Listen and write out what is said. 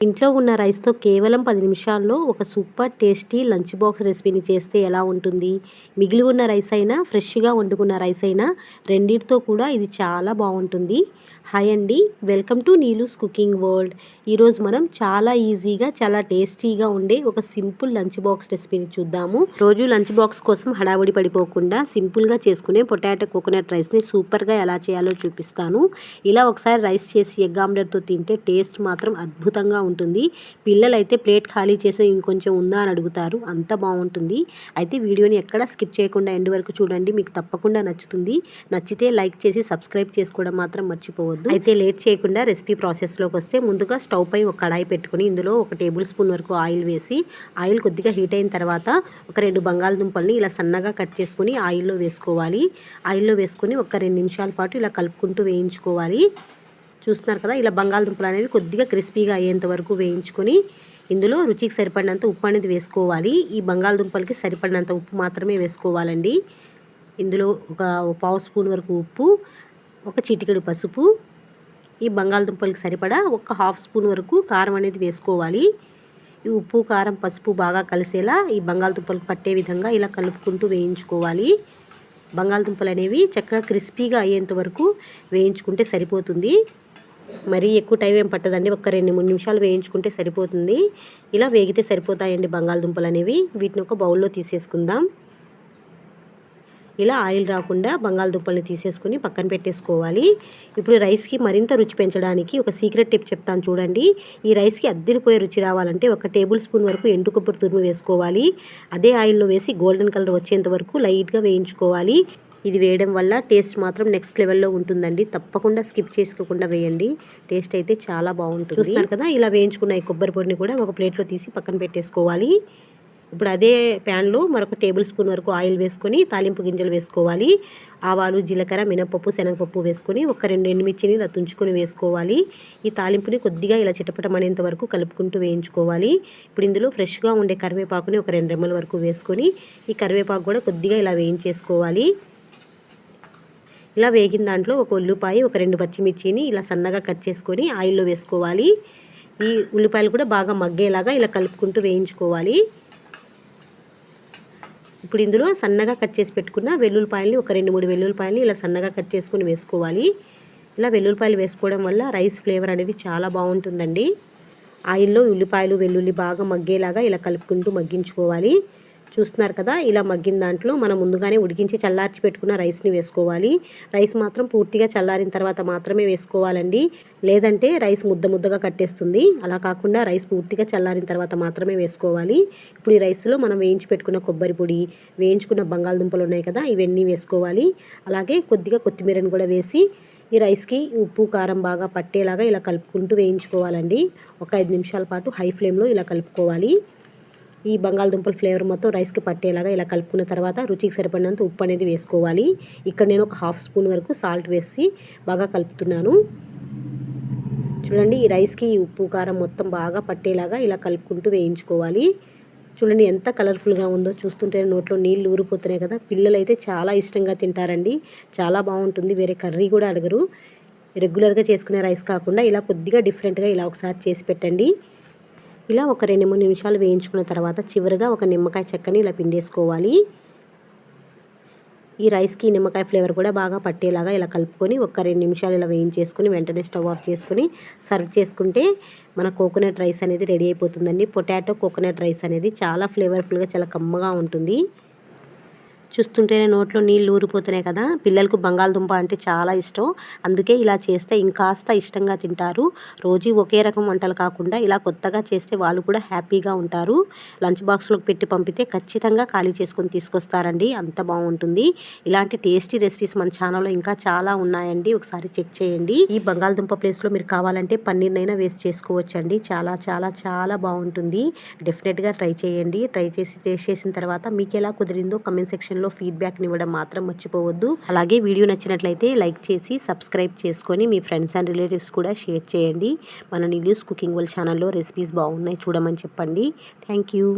ఇంట్లో ఉన్న రైస్తో కేవలం 10 నిమిషాల్లో ఒక సూపర్ టేస్టీ లంచ్ బాక్స్ రెసిపీని చేస్తే ఎలా ఉంటుంది? మిగిలి ఉన్న రైస్ అయినా, ఫ్రెష్‌గా వండుకున్న రైస్ అయినా రెండిటితో కూడా ఇది చాలా బావుంటుంది. హాయ్ అండి. Welcome to Neelu's cooking world. ఈరోజు మనం చాలా ఈజీగా, చాలా టేస్టీగా ఉండే ఒక సింపుల్ లంచ్ బాక్స్ రెసిపీని చూద్దాము. రోజు లంచ్ బాక్స్ కోసం హడావుడి పడిపోకుండా సింపుల్‌గా చేసుకునే పొటాటో కోకోనట్ రైస్‌ని సూపర్‌గా ఎలా చేయాలో చూపిస్తాను. ఇలా ఒకసారి రైస్ చేసి ఎగ్ ఆమ్లెట్‌తో తింటే టేస్ట్ మాత్రం అద్భుతంగా ఉంటుంది. పిల్లలైతే ప్లేట్ ఖాళీ చేసి ఇంకొంచెం ఉందా అని అడుగుతారు. అంత బావుంటుంది. అయితే వీడియోని ఎక్కడ స్కిప్ చేయకుండా ఎండ్ వరకు చూడండి. మీకు తప్పకుండా నచ్చుతుంది. నచ్చితే లైక్ చేసి సబ్స్క్రైబ్ చేసుకోవడం మాత్రం మర్చిపోవద్దు. అయితే లేట్ చేయకుండా రెసిపీ ప్రాసెస్లోకి వస్తే ముందుగా స్టవ్ పై ఒక కడాయి పెట్టుకుని ఇందులో 1 టేబుల్ స్పూన్ వరకు ఆయిల్ వేసి ఆయిల్ కొద్దిగా హీట్ అయిన తర్వాత ఒక 2 బంగాళదుంపల్ని ఇలా సన్నగా కట్ చేసుకుని ఆయిల్లో వేసుకోవాలి. ఆయిల్లో వేసుకొని ఒక 2 నిమిషాల పాటు ఇలా కలుపుకుంటూ వేయించుకోవాలి. చూస్తున్నారు కదా, ఇలా బంగాళదుంపలు అనేవి కొద్దిగా క్రిస్పీగా అయ్యేంత వరకు వేయించుకొని ఇందులో రుచికి సరిపడినంత ఉప్పు అనేది వేసుకోవాలి. ఈ బంగాళదుంపలకి సరిపడినంత ఉప్పు మాత్రమే వేసుకోవాలండి. ఇందులో ఒక పావు స్పూన్ వరకు ఉప్పు, ఒక చిటికెడు పసుపు, ఈ బంగాళదుంపలకి సరిపడా ఒక హాఫ్ స్పూన్ వరకు కారం అనేది వేసుకోవాలి. ఈ ఉప్పు, కారం, పసుపు బాగా కలిసేలా ఈ బంగాళదుంపలకు పట్టే విధంగా ఇలా కలుపుకుంటూ వేయించుకోవాలి. బంగాళదుంపలు అనేవి చక్కగా క్రిస్పీగా అయ్యేంత వరకు వేయించుకుంటే సరిపోతుంది. మరీ ఎక్కువ టైం ఏం పట్టదండి. ఒక 2-3 నిమిషాలు వేయించుకుంటే సరిపోతుంది. ఇలా వేగితే సరిపోతాయండి బంగాళదుంపలు అనేవి. వీటిని ఒక బౌల్లో తీసేసుకుందాం. ఇలా ఆయిల్ రాకుండా బంగాళదుంపల్ని తీసేసుకుని పక్కన పెట్టేసుకోవాలి. ఇప్పుడు రైస్కి మరింత రుచి పెంచడానికి ఒక సీక్రెట్ టిప్ చెప్తాను చూడండి. ఈ రైస్కి అద్దిరిపోయే రుచి రావాలంటే 1 టేబుల్ స్పూన్ వరకు ఎండు కొబ్బరి తురుము వేసుకోవాలి. అదే ఆయిల్లో వేసి గోల్డెన్ కలర్ వచ్చేంత వరకు లైట్గా వేయించుకోవాలి. ఇది వేయడం వల్ల టేస్ట్ మాత్రం నెక్స్ట్ లెవెల్లో ఉంటుందండి. తప్పకుండా స్కిప్ చేసుకోకుండా వేయండి. టేస్ట్ అయితే చాలా బాగుంటుంది. చూస్తున్నారు కదా, ఇలా వేయించుకున్న ఈ కొబ్బరి పొడిని కూడా ఒక ప్లేట్లో తీసి పక్కన పెట్టేసుకోవాలి. ఇప్పుడు అదే ప్యాన్లో మరొక టేబుల్ స్పూన్ వరకు ఆయిల్ వేసుకొని తాలింపు గింజలు వేసుకోవాలి. ఆవాలు, జీలకర్ర, మినపప్పు, శనగపప్పు వేసుకొని ఒక 2 ఎండుమిర్చిని ఇలా తుంచుకొని వేసుకోవాలి. ఈ తాలింపుని కొద్దిగా ఇలా చిటపటమనేంత వరకు కలుపుకుంటూ వేయించుకోవాలి. ఇప్పుడు ఇందులో ఫ్రెష్గా ఉండే కరివేపాకుని ఒక 2 రెమ్మల వరకు వేసుకొని ఈ కరివేపాకు కూడా కొద్దిగా ఇలా వేయించేసుకోవాలి. ఇలా వేగిన దాంట్లో ఒక ఉల్లిపాయ, ఒక 2 పచ్చిమిర్చిని ఇలా సన్నగా కట్ చేసుకొని ఆయిల్లో వేసుకోవాలి. ఈ ఉల్లిపాయలు కూడా బాగా మగ్గేలాగా ఇలా కలుపుకుంటూ వేయించుకోవాలి. ఇప్పుడు ఇందులో సన్నగా కట్ చేసి పెట్టుకున్న వెల్లుల్లిపాయలని ఒక 2-3 వెల్లుల్లిపాయలని ఇలా సన్నగా కట్ చేసుకుని వేసుకోవాలి. ఇలా వెల్లుల్లిపాయలు వేసుకోవడం వల్ల రైస్ ఫ్లేవర్ అనేది చాలా బాగుంటుందండి. ఆయిల్లో ఉల్లిపాయలు, వెల్లుల్లి బాగా మగ్గేలాగా ఇలా కలుపుకుంటూ మగ్గించుకోవాలి. చూస్తున్నారు కదా, ఇలా మగ్గిన దాంట్లో మనం ముందుగానే ఉడికించి చల్లార్చి పెట్టుకున్న రైస్ని వేసుకోవాలి. రైస్ మాత్రం పూర్తిగా చల్లారిన తర్వాత మాత్రమే వేసుకోవాలండి. లేదంటే రైస్ ముద్దగా కట్టేస్తుంది. అలా కాకుండా రైస్ పూర్తిగా చల్లారిన తర్వాత మాత్రమే వేసుకోవాలి. ఇప్పుడు ఈ రైస్లో మనం వేయించి పెట్టుకున్న కొబ్బరి పొడి, వేయించుకున్న బంగాళదుంపలు ఉన్నాయి కదా, ఇవన్నీ వేసుకోవాలి. అలాగే కొద్దిగా కొత్తిమీరని కూడా వేసి ఈ రైస్కి ఉప్పు, కారం బాగా పట్టేలాగా ఇలా కలుపుకుంటూ వేయించుకోవాలండి. ఒక 5 నిమిషాల పాటు హై ఫ్లేమ్లో ఇలా కలుపుకోవాలి. ఈ బంగాళదుంపల ఫ్లేవర్ మొత్తం రైస్కి పట్టేలాగా ఇలా కలుపుకున్న తర్వాత రుచికి సరిపడినంత ఉప్పు అనేది వేసుకోవాలి. ఇక్కడ నేను ఒక హాఫ్ స్పూన్ వరకు సాల్ట్ వేసి బాగా కలుపుతున్నాను. చూడండి, ఈ రైస్కి ఈ ఉప్పు, కారం మొత్తం బాగా పట్టేలాగా ఇలా కలుపుకుంటూ వేయించుకోవాలి. చూడండి ఎంత కలర్ఫుల్గా ఉందో, చూస్తుంటే నోట్లో నీళ్ళు ఊరిపోతున్నాయి కదా. పిల్లలు అయితే చాలా ఇష్టంగా తింటారండి. చాలా బాగుంటుంది. వేరే కర్రీ కూడా అడగరు. రెగ్యులర్గా చేసుకునే రైస్ కాకుండా ఇలా కొద్దిగా డిఫరెంట్గా ఇలా ఒకసారి చేసి పెట్టండి. ఇలా ఒక 2-3 నిమిషాలు వేయించుకున్న తర్వాత చివరిగా ఒక నిమ్మకాయ చెక్కని ఇలా పిండేసుకోవాలి. ఈ రైస్కి నిమ్మకాయ ఫ్లేవర్ కూడా బాగా పట్టేలాగా ఇలా కలుపుకొని ఒక 2 నిమిషాలు ఇలా వేయించేసుకొని వెంటనే స్టవ్ ఆఫ్ చేసుకొని సర్వ్ చేసుకుంటే మన కోకోనట్ రైస్ అనేది రెడీ అయిపోతుందండి. పొటాటో కోకోనట్ రైస్ అనేది చాలా ఫ్లేవర్ఫుల్గా, చాలా కమ్మగా ఉంటుంది. చూస్తుంటేనే నోట్లో నీళ్ళు ఊరిపోతున్నాయి కదా. పిల్లలకు బంగాళదుంప అంటే చాలా ఇష్టం. అందుకే ఇలా చేస్తే ఇంకాస్త ఇష్టంగా తింటారు. రోజు ఒకే రకం వంటలు కాకుండా ఇలా కొత్తగా చేస్తే వాళ్ళు కూడా హ్యాపీగా ఉంటారు. లంచ్ బాక్స్లోకి పెట్టి పంపితే ఖచ్చితంగా ఖాళీ చేసుకొని తీసుకొస్తారండి. అంత బాగుంటుంది. ఇలాంటి టేస్టీ రెసిపీస్ మన ఛానల్లో ఇంకా చాలా ఉన్నాయండి. ఒకసారి చెక్ చేయండి. ఈ బంగాళదుంప ప్లేస్లో మీరు కావాలంటే పన్నీర్నైనా వేస్ట్ చేసుకోవచ్చండి. చాలా చాలా చాలా బాగుంటుంది. డెఫినెట్గా ట్రై చేయండి. ట్రై చేసి టేస్ట్ చేసిన తర్వాత మీకు ఎలా కుదిరిందో కమెంట్ సెక్షన్లో ఫీడ్బ్యాక్ని ఇవ్వడం మాత్రం మర్చిపోవద్దు. అలాగే వీడియో నచ్చినట్లయితే లైక్ చేసి సబ్స్క్రైబ్ చేసుకొని మీ ఫ్రెండ్స్ అండ్ రిలేటివ్స్ కూడా షేర్ చేయండి. మన నీలూస్ కుకింగ్ వరల్డ్ ఛానల్లో రెసిపీస్ బాగున్నాయి చూడమని చెప్పండి. Thank you.